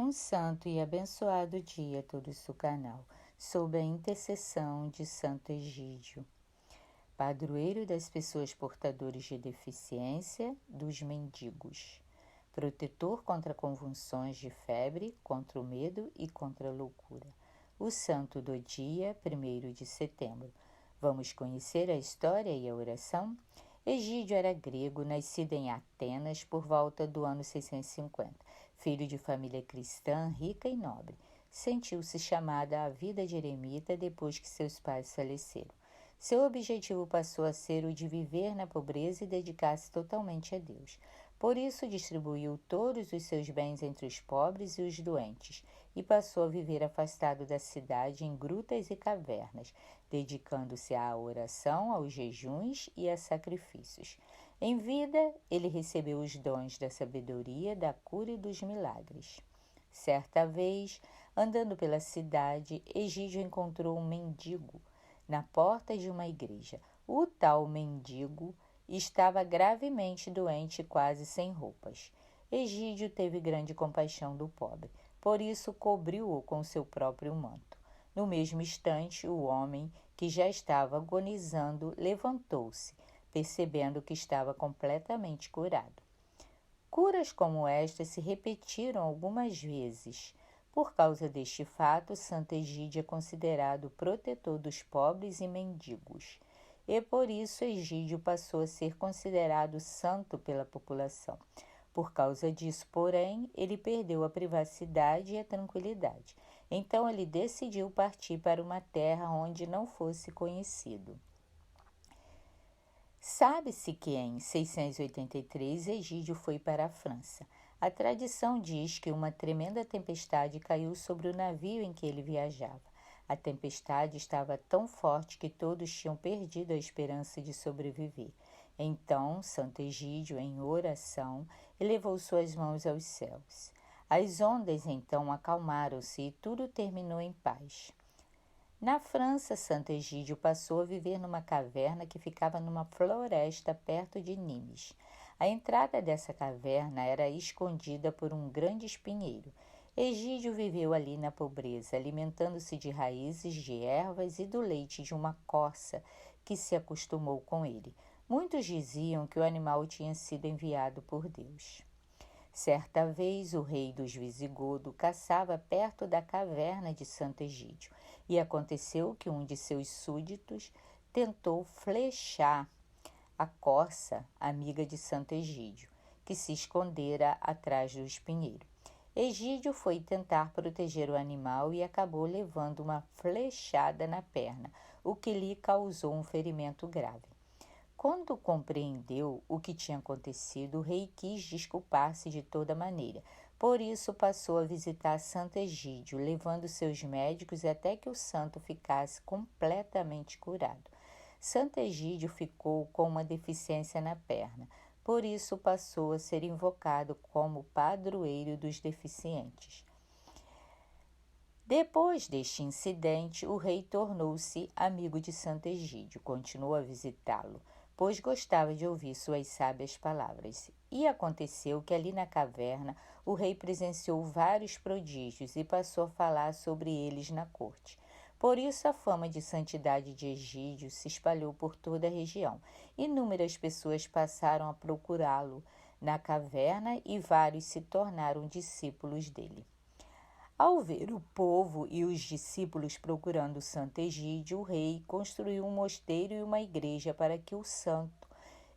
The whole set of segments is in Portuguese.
Um santo e abençoado dia a todos do canal, sob a intercessão de Santo Egídio, padroeiro das pessoas portadoras de deficiência, dos mendigos, protetor contra convulsões de febre, contra o medo e contra a loucura. O santo do dia, 1º de setembro. Vamos conhecer a história e a oração? Egídio era grego, nascido em Atenas por volta do ano 650. Filho de família cristã, rica e nobre. Sentiu-se chamada à vida de eremita depois que seus pais faleceram. Seu objetivo passou a ser o de viver na pobreza e dedicar-se totalmente a Deus. Por isso, distribuiu todos os seus bens entre os pobres e os doentes, e passou a viver afastado da cidade em grutas e cavernas, dedicando-se à oração, aos jejuns e a sacrifícios. Em vida, ele recebeu os dons da sabedoria, da cura e dos milagres. Certa vez, andando pela cidade, Egídio encontrou um mendigo na porta de uma igreja. O tal mendigo estava gravemente doente e quase sem roupas. Egídio teve grande compaixão do pobre, por isso cobriu-o com seu próprio manto. No mesmo instante, o homem, que já estava agonizando, levantou-se, percebendo que estava completamente curado. Curas como esta se repetiram algumas vezes. Por causa deste fato, Santo Egídio é considerado protetor dos pobres e mendigos. E por isso Egídio passou a ser considerado santo pela população. Por causa disso, porém, ele perdeu a privacidade e a tranquilidade. Então ele decidiu partir para uma terra onde não fosse conhecido. Sabe-se que em 683 Egídio foi para a França. A tradição diz que uma tremenda tempestade caiu sobre o navio em que ele viajava. A tempestade estava tão forte que todos tinham perdido a esperança de sobreviver. Então, Santo Egídio, em oração, elevou suas mãos aos céus. As ondas então acalmaram-se e tudo terminou em paz. Na França, Santo Egídio passou a viver numa caverna que ficava numa floresta perto de Nimes. A entrada dessa caverna era escondida por um grande espinheiro. Egídio viveu ali na pobreza, alimentando-se de raízes, de ervas e do leite de uma corça que se acostumou com ele. Muitos diziam que o animal tinha sido enviado por Deus. Certa vez, o rei dos Visigodos caçava perto da caverna de Santo Egídio, e aconteceu que um de seus súditos tentou flechar a corça, amiga de Santo Egídio, que se escondera atrás do espinheiro. Egídio foi tentar proteger o animal e acabou levando uma flechada na perna, o que lhe causou um ferimento grave. Quando compreendeu o que tinha acontecido, o rei quis desculpar-se de toda maneira. Por isso passou a visitar Santo Egídio, levando seus médicos até que o santo ficasse completamente curado. Santo Egídio ficou com uma deficiência na perna, por isso passou a ser invocado como padroeiro dos deficientes. Depois deste incidente, o rei tornou-se amigo de Santo Egídio, continuou a visitá-lo, pois gostava de ouvir suas sábias palavras. E aconteceu que ali na caverna o rei presenciou vários prodígios e passou a falar sobre eles na corte. Por isso a fama de santidade de Egídio se espalhou por toda a região. Inúmeras pessoas passaram a procurá-lo na caverna e vários se tornaram discípulos dele. Ao ver o povo e os discípulos procurando Santo Egídio, o rei construiu um mosteiro e uma igreja para que o santo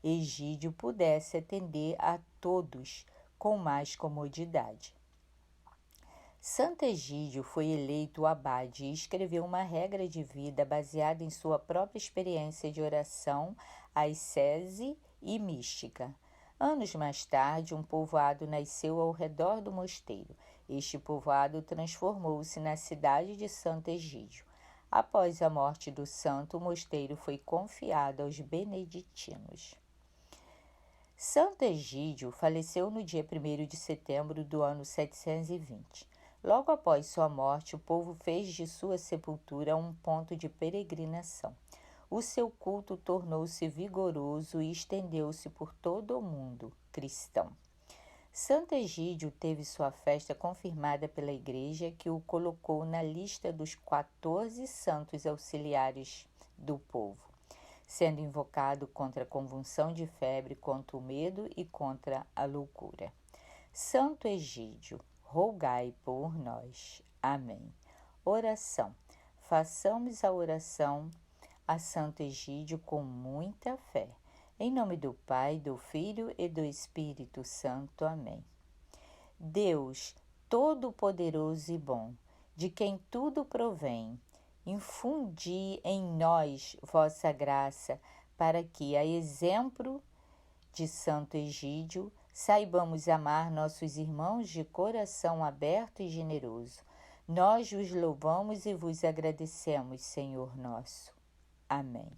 Egídio pudesse atender a todos com mais comodidade. Santo Egídio foi eleito abade e escreveu uma regra de vida baseada em sua própria experiência de oração, ascese e mística. Anos mais tarde, um povoado nasceu ao redor do mosteiro. Este povoado transformou-se na cidade de Santo Egídio. Após a morte do santo, o mosteiro foi confiado aos beneditinos. Santo Egídio faleceu no dia 1º de setembro do ano 720. Logo após sua morte, o povo fez de sua sepultura um ponto de peregrinação. O seu culto tornou-se vigoroso e estendeu-se por todo o mundo cristão. Santo Egídio teve sua festa confirmada pela Igreja, que o colocou na lista dos 14 santos auxiliares do povo, sendo invocado contra a convulsão de febre, contra o medo e contra a loucura. Santo Egídio, rogai por nós. Amém. Oração. Façamos a oração a Santo Egídio com muita fé. Em nome do Pai, do Filho e do Espírito Santo. Amém. Deus, todo-poderoso e bom, de quem tudo provém, infundi em nós vossa graça, para que, a exemplo de Santo Egídio, saibamos amar nossos irmãos de coração aberto e generoso. Nós vos louvamos e vos agradecemos, Senhor nosso. Amém.